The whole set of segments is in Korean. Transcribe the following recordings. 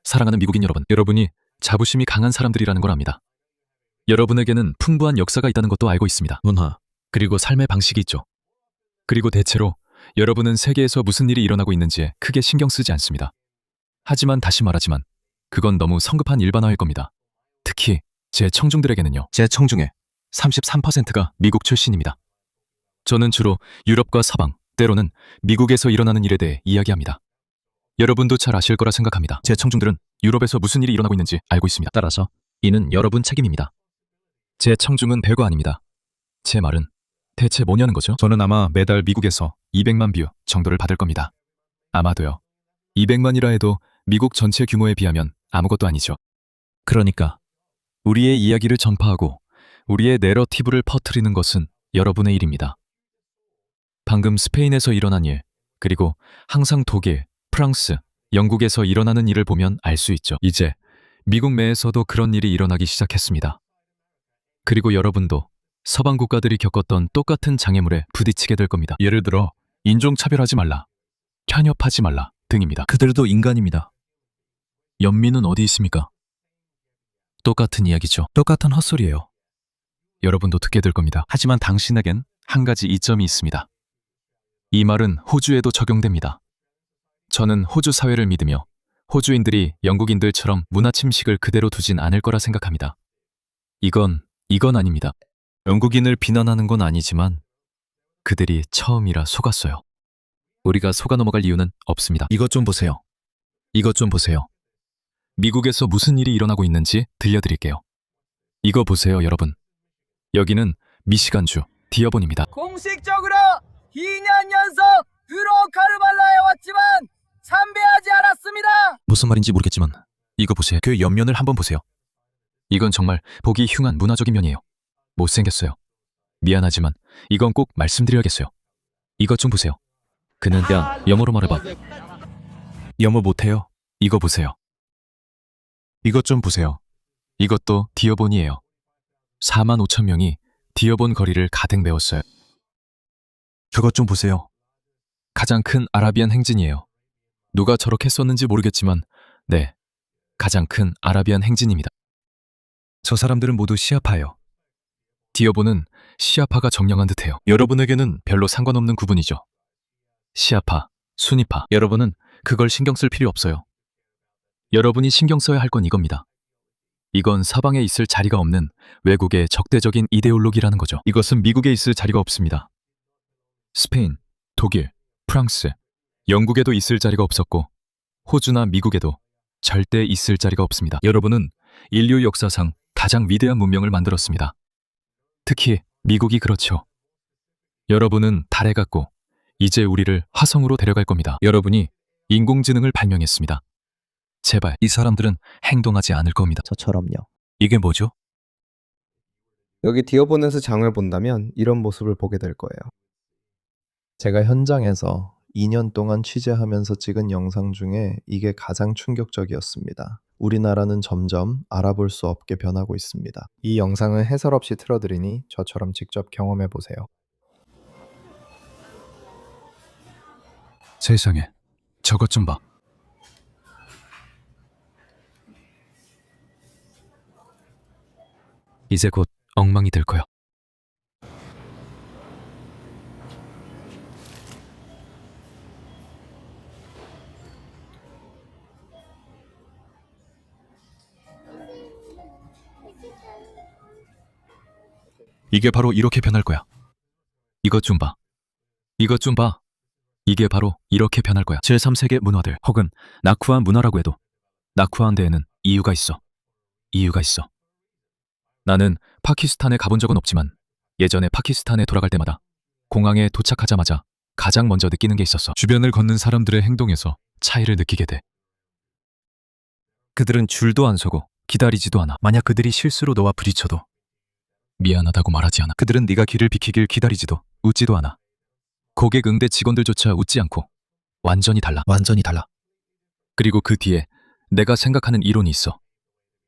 사랑하는 미국인 여러분, 여러분이 자부심이 강한 사람들이라는 걸 압니다. 여러분에게는 풍부한 역사가 있다는 것도 알고 있습니다. 문화, 그리고 삶의 방식이 있죠. 그리고 대체로 여러분은 세계에서 무슨 일이 일어나고 있는지에 크게 신경 쓰지 않습니다. 하지만 다시 말하지만 그건 너무 성급한 일반화일 겁니다. 특히 제 청중들에게는요. 제 청중의 33%가 미국 출신입니다. 저는 주로 유럽과 서방, 때로는 미국에서 일어나는 일에 대해 이야기합니다. 여러분도 잘 아실 거라 생각합니다. 제 청중들은 유럽에서 무슨 일이 일어나고 있는지 알고 있습니다. 따라서 이는 여러분 책임입니다. 제 청중은 별거 아닙니다. 제 말은 대체 뭐냐는 거죠? 저는 아마 매달 미국에서 200만 뷰 정도를 받을 겁니다. 아마도요. 200만이라 해도 미국 전체 규모에 비하면 아무것도 아니죠. 그러니까 우리의 이야기를 전파하고 우리의 내러티브를 퍼뜨리는 것은 여러분의 일입니다. 방금 스페인에서 일어난 일, 그리고 항상 독일, 프랑스, 영국에서 일어나는 일을 보면 알 수 있죠. 이제 미국 내에서도 그런 일이 일어나기 시작했습니다. 그리고 여러분도 서방 국가들이 겪었던 똑같은 장애물에 부딪히게 될 겁니다. 예를 들어 인종차별하지 말라, 편협하지 말라 등입니다. 그들도 인간입니다. 연민은 어디 있습니까? 똑같은 이야기죠. 똑같은 헛소리예요. 여러분도 듣게 될 겁니다. 하지만 당신에겐 한 가지 이점이 있습니다. 이 말은 호주에도 적용됩니다. 저는 호주 사회를 믿으며 호주인들이 영국인들처럼 문화 침식을 그대로 두진 않을 거라 생각합니다. 이건 아닙니다. 영국인을 비난하는 건 아니지만 그들이 처음이라 속았어요. 우리가 속아 넘어갈 이유는 없습니다. 이것 좀 보세요. 이것 좀 보세요. 미국에서 무슨 일이 일어나고 있는지 들려드릴게요. 이거 보세요, 여러분. 여기는 미시간주 디어본입니다. 공식적으로 2년 연속 드로카르발라에 왔지만 참배하지 않았습니다. 무슨 말인지 모르겠지만 이거 보세요. 그 옆면을 한번 보세요. 이건 정말 보기 흉한 문화적인 면이에요. 못생겼어요. 미안하지만 이건 꼭 말씀드려야겠어요. 이것 좀 보세요. 그는 야, 영어로 말해봐. 영어 못해요. 이거 보세요. 이것 좀 보세요. 이것도 디어본이에요. 4만 5천 명이 디어본 거리를 가득 메웠어요. 저것 좀 보세요. 가장 큰 아라비안 행진이에요. 누가 저렇게 썼는지 모르겠지만 네, 가장 큰 아라비안 행진입니다. 저 사람들은 모두 시아파예요. 디어본은 시아파가 정령한 듯해요. 여러분에게는 별로 상관없는 구분이죠. 시아파, 수니파. 여러분은 그걸 신경 쓸 필요 없어요. 여러분이 신경 써야 할 건 이겁니다. 이건 사방에 있을 자리가 없는 외국의 적대적인 이데올로기라는 거죠. 이것은 미국에 있을 자리가 없습니다. 스페인, 독일, 프랑스, 영국에도 있을 자리가 없었고 호주나 미국에도 절대 있을 자리가 없습니다. 여러분은 인류 역사상 가장 위대한 문명을 만들었습니다. 특히 미국이 그렇죠. 여러분은 달에 갔고 이제 우리를 화성으로 데려갈 겁니다. 여러분이 인공지능을 발명했습니다. 제발 이 사람들은 행동하지 않을 겁니다. 저처럼요. 이게 뭐죠? 여기 디어본에서 장을 본다면 이런 모습을 보게 될 거예요. 제가 현장에서 2년 동안 취재하면서 찍은 영상 중에 이게 가장 충격적이었습니다. 우리나라는 점점 알아볼 수 없게 변하고 있습니다. 이 영상은 해설 없이 틀어드리니 저처럼 직접 경험해 보세요. 세상에, 저것 좀 봐. 이제 곧 엉망이 될 거야. 이게 바로 이렇게 변할 거야. 이것 좀 봐. 이것 좀 봐. 이게 바로 이렇게 변할 거야. 제3세계 문화들 혹은 낙후한 문화라고 해도 낙후한 데에는 이유가 있어. 이유가 있어. 나는 파키스탄에 가본 적은 없지만 예전에 파키스탄에 돌아갈 때마다 공항에 도착하자마자 가장 먼저 느끼는 게 있었어. 주변을 걷는 사람들의 행동에서 차이를 느끼게 돼. 그들은 줄도 안 서고 기다리지도 않아. 만약 그들이 실수로 너와 부딪혀도 미안하다고 말하지 않아. 그들은 네가 길을 비키길 기다리지도 웃지도 않아. 고객 응대 직원들조차 웃지 않고 완전히 달라. 완전히 달라. 그리고 그 뒤에 내가 생각하는 이론이 있어.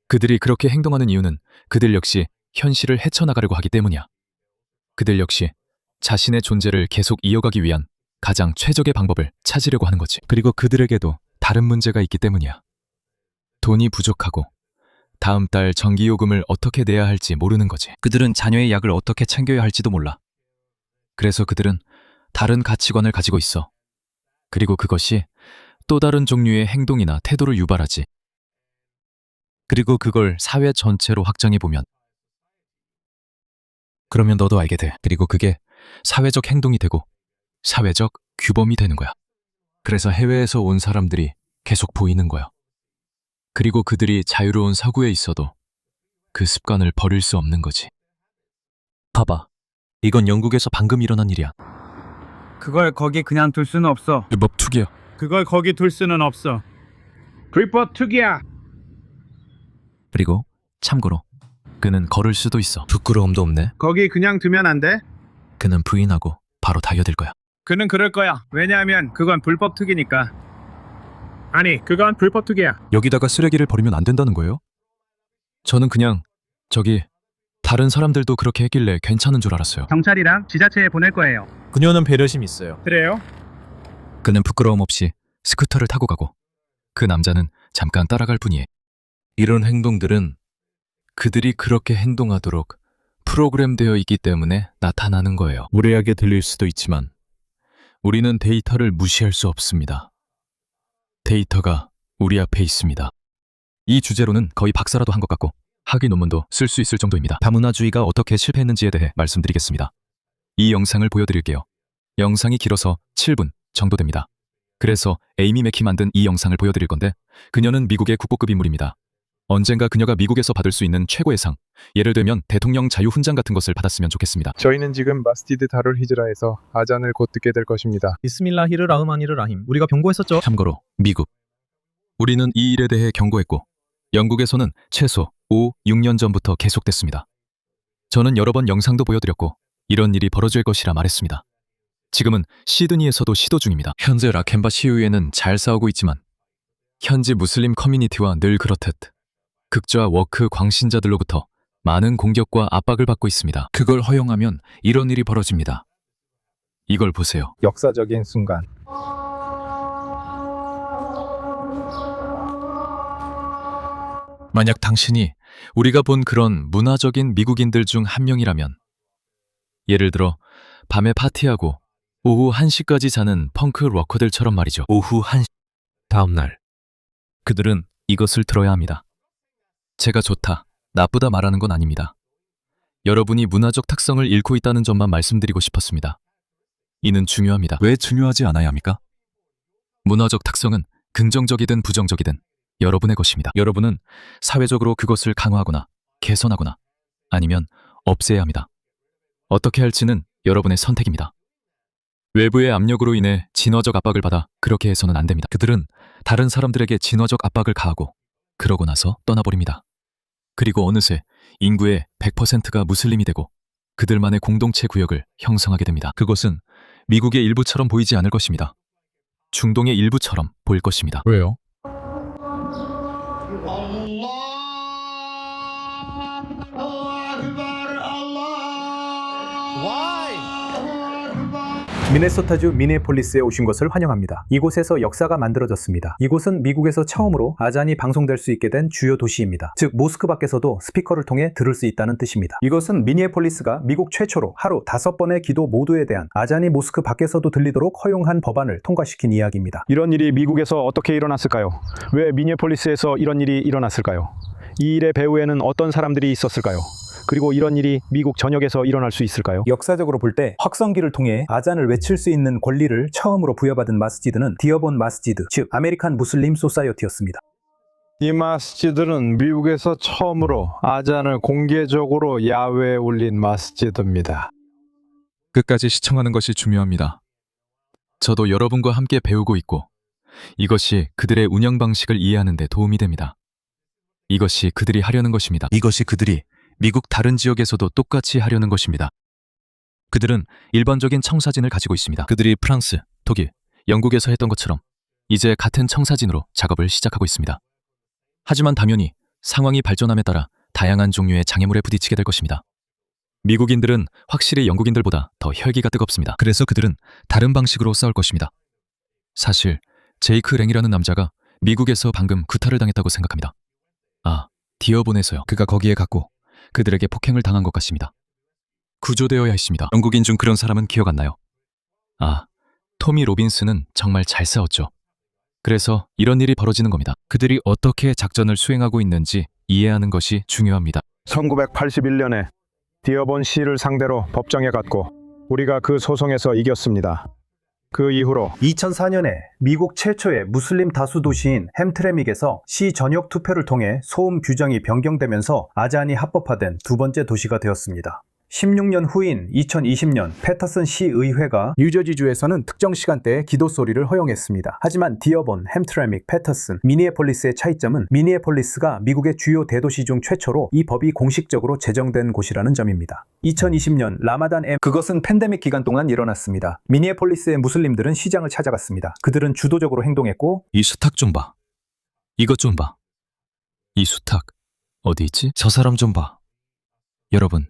그들이 그렇게 행동하는 이유는 그들 역시 현실을 헤쳐나가려고 하기 때문이야. 그들 역시 자신의 존재를 계속 이어가기 위한 가장 최적의 방법을 찾으려고 하는 거지. 그리고 그들에게도 다른 문제가 있기 때문이야. 돈이 부족하고 다음 달 전기요금을 어떻게 내야 할지 모르는 거지. 그들은 자녀의 약을 어떻게 챙겨야 할지도 몰라. 그래서 그들은 다른 가치관을 가지고 있어. 그리고 그것이 또 다른 종류의 행동이나 태도를 유발하지. 그리고 그걸 사회 전체로 확장해보면 그러면 너도 알게 돼. 그리고 그게 사회적 행동이 되고 사회적 규범이 되는 거야. 그래서 해외에서 온 사람들이 계속 보이는 거야. 그리고 그들이 자유로운 서구에 있어도 그 습관을 버릴 수 없는 거지. 봐봐. 이건 영국에서 방금 일어난 일이야. 그걸 거기 그냥 둘 수는 없어. 불법 투기야. 그걸 거기 둘 수는 없어. 불법 투기야. 그리고 참고로 그는 걸을 수도 있어. 부끄러움도 없네. 거기 그냥 두면 안 돼? 그는 부인하고 바로 달려들 거야. 그는 그럴 거야. 왜냐하면 그건 불법 투기니까. 아니, 그건 불법 투기야. 여기다가 쓰레기를 버리면 안 된다는 거예요? 저는 그냥 저기 다른 사람들도 그렇게 했길래 괜찮은 줄 알았어요. 경찰이랑 지자체에 보낼 거예요. 그녀는 배려심 있어요. 그래요? 그는 부끄러움 없이 스쿠터를 타고 가고 그 남자는 잠깐 따라갈 뿐이에요. 이런 행동들은 그들이 그렇게 행동하도록 프로그램되어 있기 때문에 나타나는 거예요. 무례하게 들릴 수도 있지만 우리는 데이터를 무시할 수 없습니다. 데이터가 우리 앞에 있습니다. 이 주제로는 거의 박사라도 한 것 같고 학위 논문도 쓸 수 있을 정도입니다. 다문화주의가 어떻게 실패했는지에 대해 말씀드리겠습니다. 이 영상을 보여드릴게요. 영상이 길어서 7분 정도 됩니다. 그래서 에이미 맥이 만든 이 영상을 보여드릴 건데 그녀는 미국의 국보급 인물입니다. 언젠가 그녀가 미국에서 받을 수 있는 최고의 상, 예를 들면 대통령 자유훈장 같은 것을 받았으면 좋겠습니다. 저희는 지금 마스지드 다룰 히즈라에서 아잔을 곧 듣게 될 것입니다. 비스밀라히르 라흐마니르 라힘. 우리가 경고했었죠. 참고로 미국. 우리는 이 일에 대해 경고했고 영국에서는 최소 5, 6년 전부터 계속됐습니다. 저는 여러 번 영상도 보여드렸고 이런 일이 벌어질 것이라 말했습니다. 지금은 시드니에서도 시도 중입니다. 현재 라켄바 시위에는 잘 싸우고 있지만 현지 무슬림 커뮤니티와 늘 그렇듯 극좌 워크 광신자들로부터 많은 공격과 압박을 받고 있습니다. 그걸 허용하면 이런 일이 벌어집니다. 이걸 보세요. 역사적인 순간. 만약 당신이 우리가 본 그런 문화적인 미국인들 중 한 명이라면 예를 들어 밤에 파티하고 오후 1시까지 자는 펑크 록커들처럼 말이죠. 오후 1시 다음 날 그들은 이것을 들어야 합니다. 제가 좋다, 나쁘다 말하는 건 아닙니다. 여러분이 문화적 특성을 잃고 있다는 점만 말씀드리고 싶었습니다. 이는 중요합니다. 왜 중요하지 않아야 합니까? 문화적 특성은 긍정적이든 부정적이든 여러분의 것입니다. 여러분은 사회적으로 그것을 강화하거나 개선하거나 아니면 없애야 합니다. 어떻게 할지는 여러분의 선택입니다. 외부의 압력으로 인해 진화적 압박을 받아 그렇게 해서는 안 됩니다. 그들은 다른 사람들에게 진화적 압박을 가하고 그러고 나서 떠나버립니다. 그리고 어느새 인구의 100%가 무슬림이 되고 그들만의 공동체 구역을 형성하게 됩니다. 그것은 미국의 일부처럼 보이지 않을 것입니다. 중동의 일부처럼 보일 것입니다. 왜요? 미네소타주 미네폴리스에 오신 것을 환영합니다. 이곳에서 역사가 만들어졌습니다. 이곳은 미국에서 처음으로 아잔이 방송될 수 있게 된 주요 도시입니다. 즉 모스크 밖에서도 스피커를 통해 들을 수 있다는 뜻입니다. 이것은 미네폴리스가 미국 최초로 하루 5번의 기도 모두에 대한 아잔이 모스크 밖에서도 들리도록 허용한 법안을 통과시킨 이야기입니다. 이런 일이 미국에서 어떻게 일어났을까요? 왜 미네폴리스에서 이런 일이 일어났을까요? 이 일의 배후에는 어떤 사람들이 있었을까요? 그리고 이런 일이 미국 전역에서 일어날 수 있을까요? 역사적으로 볼 때 확성기를 통해 아잔을 외칠 수 있는 권리를 처음으로 부여받은 마스지드는 디어본 마스지드, 즉 아메리칸 무슬림 소사이어티였습니다. 이 마스지드는 미국에서 처음으로 아잔을 공개적으로 야외에 올린 마스지드입니다. 끝까지 시청하는 것이 중요합니다. 저도 여러분과 함께 배우고 있고 이것이 그들의 운영 방식을 이해하는 데 도움이 됩니다. 이것이 그들이 하려는 것입니다. 이것이 그들이 미국 다른 지역에서도 똑같이 하려는 것입니다. 그들은 일반적인 청사진을 가지고 있습니다. 그들이 프랑스, 독일, 영국에서 했던 것처럼 이제 같은 청사진으로 작업을 시작하고 있습니다. 하지만 당연히 상황이 발전함에 따라 다양한 종류의 장애물에 부딪히게 될 것입니다. 미국인들은 확실히 영국인들보다 더 혈기가 뜨겁습니다. 그래서 그들은 다른 방식으로 싸울 것입니다. 사실 제이크 랭이라는 남자가 미국에서 방금 구타를 당했다고 생각합니다. 아, 디어본에서요. 그가 거기에 갔고 그들에게 폭행을 당한 것 같습니다. 구조되어야 했습니다. 영국인 중 그런 사람은 기억 안 나요. 아, 토미 로빈스는 정말 잘 싸웠죠. 그래서 이런 일이 벌어지는 겁니다. 그들이 어떻게 작전을 수행하고 있는지 이해하는 것이 중요합니다. 1981년에 디어본 씨를 상대로 법정에 갔고 우리가 그 소송에서 이겼습니다. 그 이후로 2004년에 미국 최초의 무슬림 다수 도시인 햄트레믹에서 시 전역 투표를 통해 소음 규정이 변경되면서 아잔이 합법화된 두 번째 도시가 되었습니다. 16년 후인 2020년 패터슨 시의회가 뉴저지주에서는 특정 시간대에 기도 소리를 허용했습니다. 하지만 디어본, 햄트래믹, 패터슨, 미니애폴리스의 차이점은 미니애폴리스가 미국의 주요 대도시 중 최초로 이 법이 공식적으로 제정된 곳이라는 점입니다. 2020년 라마단 그것은 팬데믹 기간 동안 일어났습니다. 미니애폴리스의 무슬림들은 시장을 찾아갔습니다. 그들은 주도적으로 행동했고 이 수탉 좀 봐. 이것 좀 봐. 이 수탉 어디 있지? 저 사람 좀 봐. 여러분,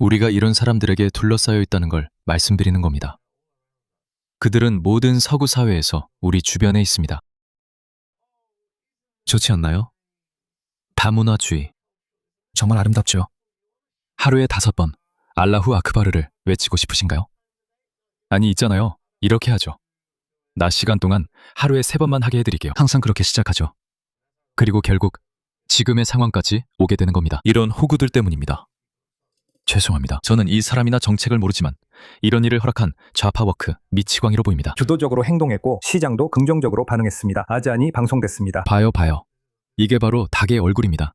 우리가 이런 사람들에게 둘러싸여 있다는 걸 말씀드리는 겁니다. 그들은 모든 서구 사회에서 우리 주변에 있습니다. 좋지 않나요? 다문화주의. 정말 아름답죠? 하루에 5번 알라후 아크바르를 외치고 싶으신가요? 아니, 있잖아요. 이렇게 하죠. 낮 시간 동안 하루에 3번만 하게 해드릴게요. 항상 그렇게 시작하죠. 그리고 결국 지금의 상황까지 오게 되는 겁니다. 이런 호구들 때문입니다. 죄송합니다. 저는 이 사람이나 정책을 모르지만 이런 일을 허락한 좌파 워크 미치광이로 보입니다. 주도적으로 행동했고 시장도 긍정적으로 반응했습니다. 아잔이 방송됐습니다. 봐요. 이게 바로 닭의 얼굴입니다.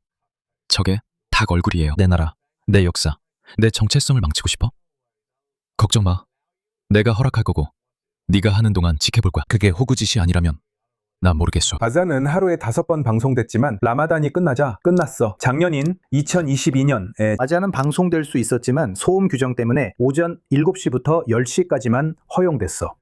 저게 닭 얼굴이에요. 내 나라, 내 역사, 내 정체성을 망치고 싶어? 걱정 마. 내가 허락할 거고 네가 하는 동안 지켜볼 거야. 그게 호구짓이 아니라면 난 모르겠어. 아잔은 하루에 5번 방송됐지만 라마단이 끝나자 끝났어. 작년인 2022년에 아잔은 방송될 수 있었지만 소음 규정 때문에 오전 7시부터 10시까지만 허용됐어.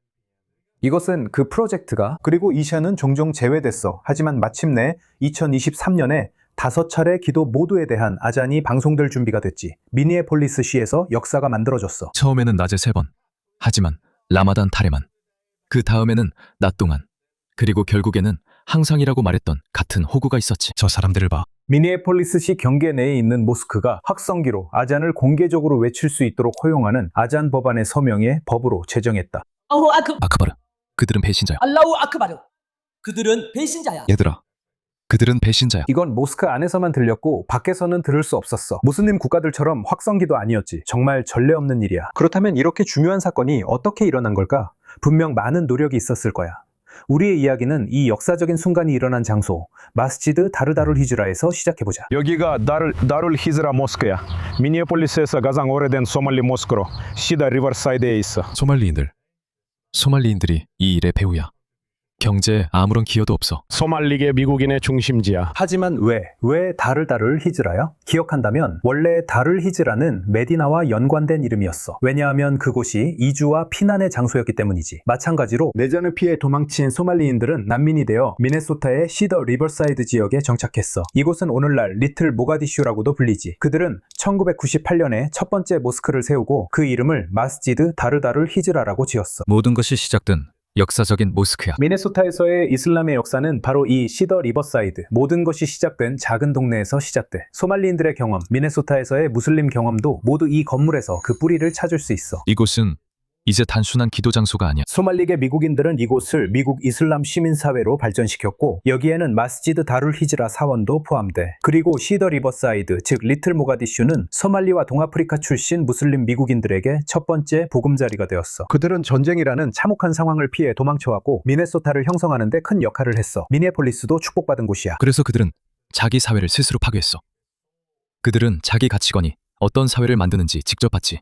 이것은 그 프로젝트가 그리고 이샤는 종종 제외됐어. 하지만 마침내 2023년에 5차례 기도 모두에 대한 아잔이 방송될 준비가 됐지. 미니애폴리스 시에서 역사가 만들어졌어. 처음에는 낮에 3번. 하지만 라마단 타레만. 그 다음에는 낮 동안. 그리고 결국에는 항상이라고 말했던 같은 호구가 있었지. 저 사람들을 봐. 미니애폴리스시 경계 내에 있는 모스크가 확성기로 아잔을 공개적으로 외칠 수 있도록 허용하는 아잔 법안의 서명에 법으로 제정했다. 아크바르. 그들은 배신자야. 알라우 아크바르. 그들은 배신자야. 얘들아. 그들은 배신자야. 이건 모스크 안에서만 들렸고 밖에서는 들을 수 없었어. 무슬림 국가들처럼 확성기도 아니었지. 정말 전례 없는 일이야. 그렇다면 이렇게 중요한 사건이 어떻게 일어난 걸까? 분명 많은 노력이 있었을 거야. 우리의 이야기는 이 역사적인 순간이 일어난 장소 마스지드 다르다룰 히즈라에서 시작해보자. 여기가 다룰 히즈라 모스크야. 미니애폴리스에서 가장 오래된 소말리 모스크로 시다 리버사이드에 있어. 소말리인들이 이 일의 배후야. 경제에 아무런 기여도 없어. 소말리계 미국인의 중심지야. 하지만 왜 다르다룰 히즈라야? 기억한다면 원래 다룰 히즈라는 메디나와 연관된 이름이었어. 왜냐하면 그곳이 이주와 피난의 장소였기 때문이지. 마찬가지로 내전을 피해 도망친 소말리인들은 난민이 되어 미네소타의 시더 리버사이드 지역에 정착했어. 이곳은 오늘날 리틀 모가디슈라고도 불리지. 그들은 1998년에 첫 번째 모스크를 세우고 그 이름을 마스지드 다르다룰 히즈라라고 지었어. 모든 것이 시작된 역사적인 모스크야. 미네소타에서의 이슬람의 역사는 바로 이 시더 리버사이드, 모든 것이 시작된 작은 동네에서 시작돼. 소말리인들의 경험, 미네소타에서의 무슬림 경험도 모두 이 건물에서 그 뿌리를 찾을 수 있어. 이곳은 이제 단순한 기도 장소가 아니야. 소말리계 미국인들은 이곳을 미국 이슬람 시민사회로 발전시켰고 여기에는 마스지드 다룰 히즈라 사원도 포함돼. 그리고 시더 리버사이드, 즉 리틀 모가디슈는 소말리와 동아프리카 출신 무슬림 미국인들에게 첫 번째 보금자리가 되었어. 그들은 전쟁이라는 참혹한 상황을 피해 도망쳐왔고 미네소타를 형성하는 데 큰 역할을 했어. 미니애폴리스도 축복받은 곳이야. 그래서 그들은 자기 사회를 스스로 파괴했어. 그들은 자기 가치관이 어떤 사회를 만드는지 직접 봤지.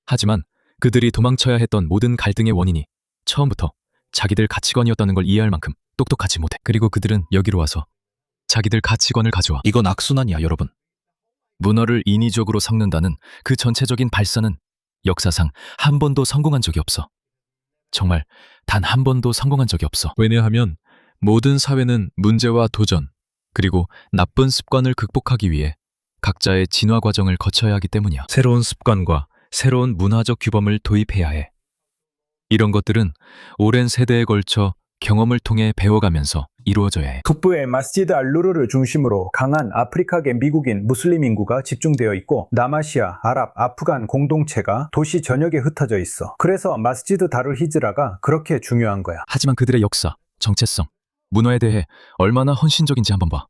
하지만 그들이 도망쳐야 했던 모든 갈등의 원인이 처음부터 자기들 가치관이었다는 걸 이해할 만큼 똑똑하지 못해. 그리고 그들은 여기로 와서 자기들 가치관을 가져와. 이건 악순환이야, 여러분. 문화를 인위적으로 섞는다는 그 전체적인 발사는 역사상 한 번도 성공한 적이 없어. 정말 단 한 번도 성공한 적이 없어. 왜냐하면 모든 사회는 문제와 도전, 그리고 나쁜 습관을 극복하기 위해 각자의 진화 과정을 거쳐야 하기 때문이야. 새로운 습관과 새로운 문화적 규범을 도입해야 해. 이런 것들은 오랜 세대에 걸쳐 경험을 통해 배워가면서 이루어져야 해. 북부의 마스지드 알루르를 중심으로 강한 아프리카계 미국인 무슬림 인구가 집중되어 있고 남아시아, 아랍, 아프간 공동체가 도시 전역에 흩어져 있어. 그래서 마스지드 다룰 히즈라가 그렇게 중요한 거야. 하지만 그들의 역사, 정체성, 문화에 대해 얼마나 헌신적인지 한번 봐.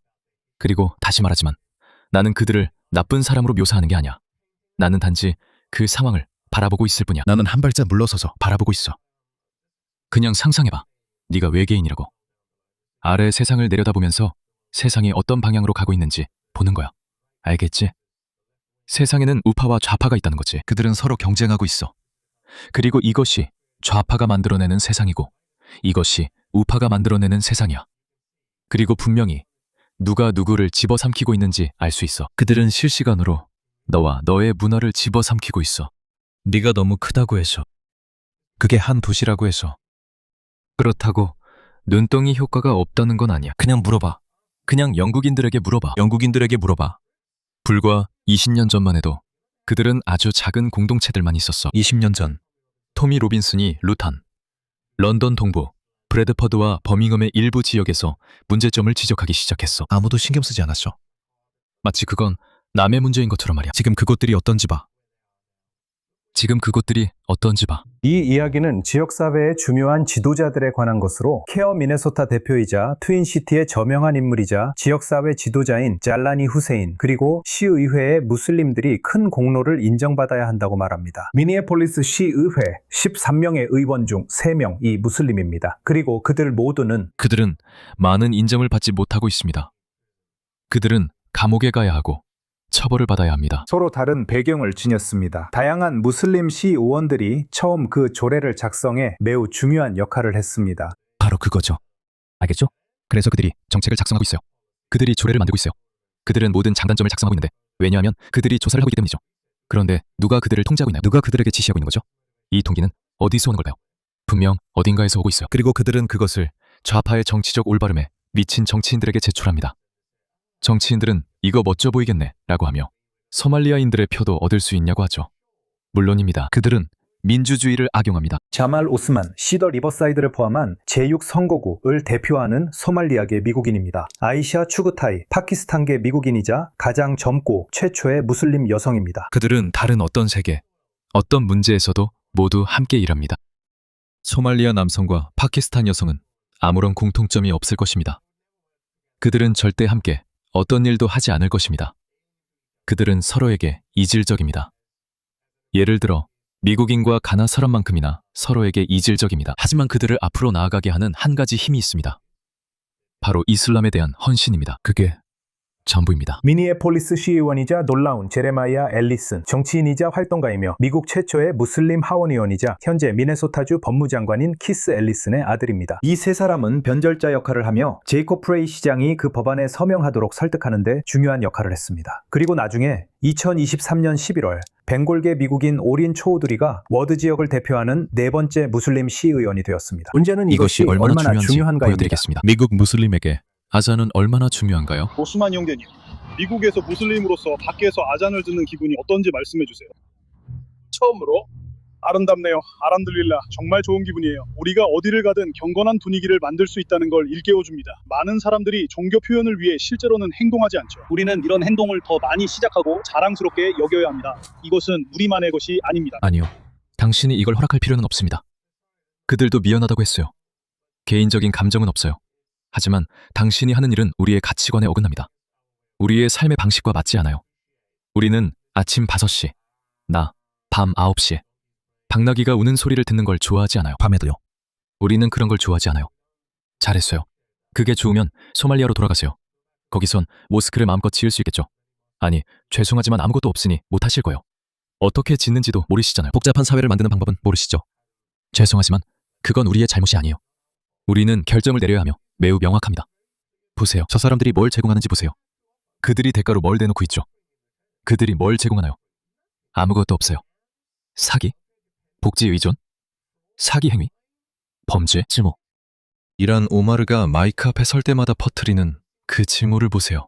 그리고 다시 말하지만 나는 그들을 나쁜 사람으로 묘사하는 게 아니야. 나는 단지 그 상황을 바라보고 있을 뿐이야. 나는 한 발짝 물러서서 바라보고 있어. 그냥 상상해봐. 네가 외계인이라고. 아래 세상을 내려다보면서 세상이 어떤 방향으로 가고 있는지 보는 거야. 알겠지? 세상에는 우파와 좌파가 있다는 거지. 그들은 서로 경쟁하고 있어. 그리고 이것이 좌파가 만들어내는 세상이고 이것이 우파가 만들어내는 세상이야. 그리고 분명히 누가 누구를 집어삼키고 있는지 알 수 있어. 그들은 실시간으로 너와 너의 문화를 집어삼키고 있어. 네가 너무 크다고 해서. 그게 한 도시라고 해서. 그렇다고 눈덩이 효과가 없다는 건 아니야. 그냥 물어봐. 그냥 영국인들에게 물어봐. 영국인들에게 물어봐. 불과 20년 전만 해도 그들은 아주 작은 공동체들만 있었어. 20년 전 토미 로빈슨이 루탄, 런던 동부, 브래드퍼드와 버밍엄의 일부 지역에서 문제점을 지적하기 시작했어. 아무도 신경 쓰지 않았어. 마치 그건 남의 문제인 것처럼 말이야. 지금 그곳들이 어떤지 봐. 이 이야기는 지역사회의 중요한 지도자들에 관한 것으로 케어 미네소타 대표이자 트윈시티의 저명한 인물이자 지역사회 지도자인 잘라니 후세인 그리고 시의회의 무슬림들이 큰 공로를 인정받아야 한다고 말합니다. 미니애폴리스 시의회 13명의 의원 중 3명이 무슬림입니다. 그리고 그들은 많은 인정을 받지 못하고 있습니다. 그들은 감옥에 가야 하고 처벌을 받아야 합니다. 서로 다른 배경을 지녔습니다. 다양한 무슬림 시의원들이 처음 그 조례를 작성해 매우 중요한 역할을 했습니다. 바로 그거죠. 알겠죠? 그래서 그들이 정책을 작성하고 있어요. 그들이 조례를 만들고 있어요. 그들은 모든 장단점을 작성하고 있는데 왜냐하면 그들이 조사를 하고 있기 때문이죠. 그런데 누가 그들을 통제하고 있나요? 누가 그들에게 지시하고 있는 거죠? 이 동기는 어디서 오는 걸까요? 분명 어딘가에서 오고 있어요. 그리고 그들은 그것을 좌파의 정치적 올바름에 미친 정치인들에게 제출합니다. 정치인들은 이거 멋져 보이겠네 라고 하며 소말리아인들의 표도 얻을 수 있냐고 하죠. 물론입니다. 그들은 민주주의를 악용합니다. 자말 오스만, 시더 리버사이드를 포함한 제6선거구를 대표하는 소말리아계 미국인입니다. 아이샤 추구타이, 파키스탄계 미국인이자 가장 젊고 최초의 무슬림 여성입니다. 그들은 다른 어떤 세계, 어떤 문제에서도 모두 함께 일합니다. 소말리아 남성과 파키스탄 여성은 아무런 공통점이 없을 것입니다. 그들은 절대 함께 어떤 일도 하지 않을 것입니다. 그들은 서로에게 이질적입니다. 예를 들어 미국인과 가나 사람만큼이나 서로에게 이질적입니다. 하지만 그들을 앞으로 나아가게 하는 한 가지 힘이 있습니다. 바로 이슬람에 대한 헌신입니다. 그게 전부입니다. 미니애폴리스 시의원이자 놀라운 제레마이아 앨리슨, 정치인이자 활동가이며 미국 최초의 무슬림 하원의원이자 현재 미네소타주 법무장관인 키스 앨리슨의 아들입니다. 이 세 사람은 변절자 역할을 하며 제이콥 프레이 시장이 그 법안에 서명하도록 설득하는 데 중요한 역할을 했습니다. 그리고 나중에 2023년 11월 벵골계 미국인 오린 초우두리가 워드 지역을 대표하는 4번째 무슬림 시의원이 되었습니다. 문제는 이것이 얼마나 중요한가입니다. 보여드리겠습니다. 미국 무슬림에게 아잔은 얼마나 중요한가요? 오스만 형제님, 미국에서 무슬림으로서 밖에서 아잔을 듣는 기분이 어떤지 말씀해 주세요. 처음으로 아름답네요. 아람들릴라, 정말 좋은 기분이에요. 우리가 어디를 가든 경건한 분위기를 만들 수 있다는 걸 일깨워줍니다. 많은 사람들이 종교 표현을 위해 실제로는 행동하지 않죠. 우리는 이런 행동을 더 많이 시작하고 자랑스럽게 여겨야 합니다. 이것은 우리만의 것이 아닙니다. 아니요. 당신이 이걸 허락할 필요는 없습니다. 그들도 미안하다고 했어요. 개인적인 감정은 없어요. 하지만 당신이 하는 일은 우리의 가치관에 어긋납니다. 우리의 삶의 방식과 맞지 않아요. 우리는 아침 5시, 밤 9시에 당나귀가 우는 소리를 듣는 걸 좋아하지 않아요. 밤에도요. 우리는 그런 걸 좋아하지 않아요. 잘했어요. 그게 좋으면 소말리아로 돌아가세요. 거기선 모스크를 마음껏 지을 수 있겠죠. 아니, 죄송하지만 아무것도 없으니 못하실 거예요. 어떻게 짓는지도 모르시잖아요. 복잡한 사회를 만드는 방법은 모르시죠. 죄송하지만 그건 우리의 잘못이 아니에요. 우리는 결정을 내려야 하며 매우 명확합니다. 보세요. 저 사람들이 뭘 제공하는지 보세요. 그들이 대가로 뭘 내놓고 있죠. 그들이 뭘 제공하나요? 아무것도 없어요. 사기? 복지 의존? 사기 행위? 범죄? 찌모? 이란 오마르가 마이크 앞에 설 때마다 퍼뜨리는 그 징후를 보세요.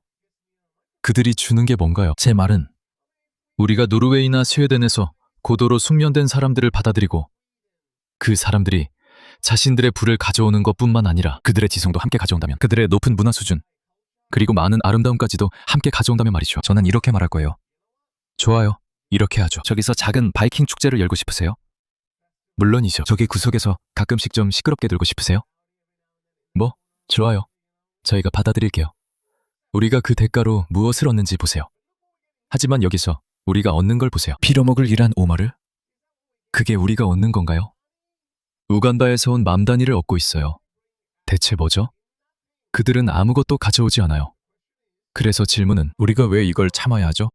그들이 주는 게 뭔가요? 제 말은 우리가 노르웨이나 스웨덴에서 고도로 숙련된 사람들을 받아들이고 그 사람들이 자신들의 부를 가져오는 것뿐만 아니라 그들의 지성도 함께 가져온다면, 그들의 높은 문화 수준, 그리고 많은 아름다움까지도 함께 가져온다면 말이죠. 저는 이렇게 말할 거예요. 좋아요. 이렇게 하죠. 저기서 작은 바이킹 축제를 열고 싶으세요? 물론이죠. 저기 구석에서 가끔씩 좀 시끄럽게 들고 싶으세요? 뭐, 좋아요. 저희가 받아들일게요. 우리가 그 대가로 무엇을 얻는지 보세요. 하지만 여기서 우리가 얻는 걸 보세요. 빌어먹을 일한 오마르? 그게 우리가 얻는 건가요? 우간다에서 온 맘다니를 얻고 있어요. 대체 뭐죠? 그들은 아무것도 가져오지 않아요. 그래서 질문은 우리가 왜 이걸 참아야 하죠?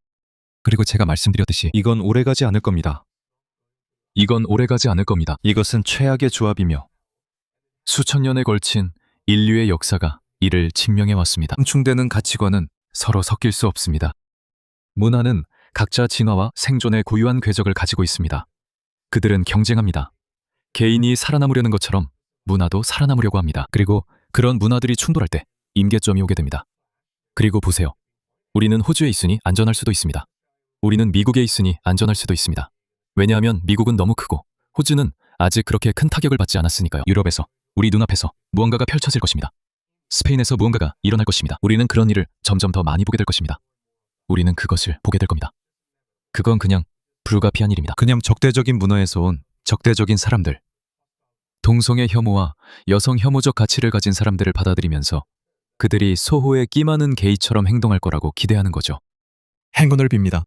그리고 제가 말씀드렸듯이 이건 오래가지 않을 겁니다. 이건 오래가지 않을 겁니다. 이것은 최악의 조합이며 수천 년에 걸친 인류의 역사가 이를 증명해 왔습니다. 상충되는 가치관은 서로 섞일 수 없습니다. 문화는 각자 진화와 생존의 고유한 궤적을 가지고 있습니다. 그들은 경쟁합니다. 개인이 살아남으려는 것처럼 문화도 살아남으려고 합니다. 그리고 그런 문화들이 충돌할 때 임계점이 오게 됩니다. 그리고 보세요. 우리는 호주에 있으니 안전할 수도 있습니다. 우리는 미국에 있으니 안전할 수도 있습니다. 왜냐하면 미국은 너무 크고 호주는 아직 그렇게 큰 타격을 받지 않았으니까요. 유럽에서 우리 눈앞에서 무언가가 펼쳐질 것입니다. 스페인에서 무언가가 일어날 것입니다. 우리는 그런 일을 점점 더 많이 보게 될 것입니다. 우리는 그것을 보게 될 겁니다. 그건 그냥 불가피한 일입니다. 그냥 적대적인 문화에서 온 적대적인 사람들, 동성애 혐오와 여성 혐오적 가치를 가진 사람들을 받아들이면서 그들이 소호에 끼 많은 게이처럼 행동할 거라고 기대하는 거죠. 행운을 빕니다.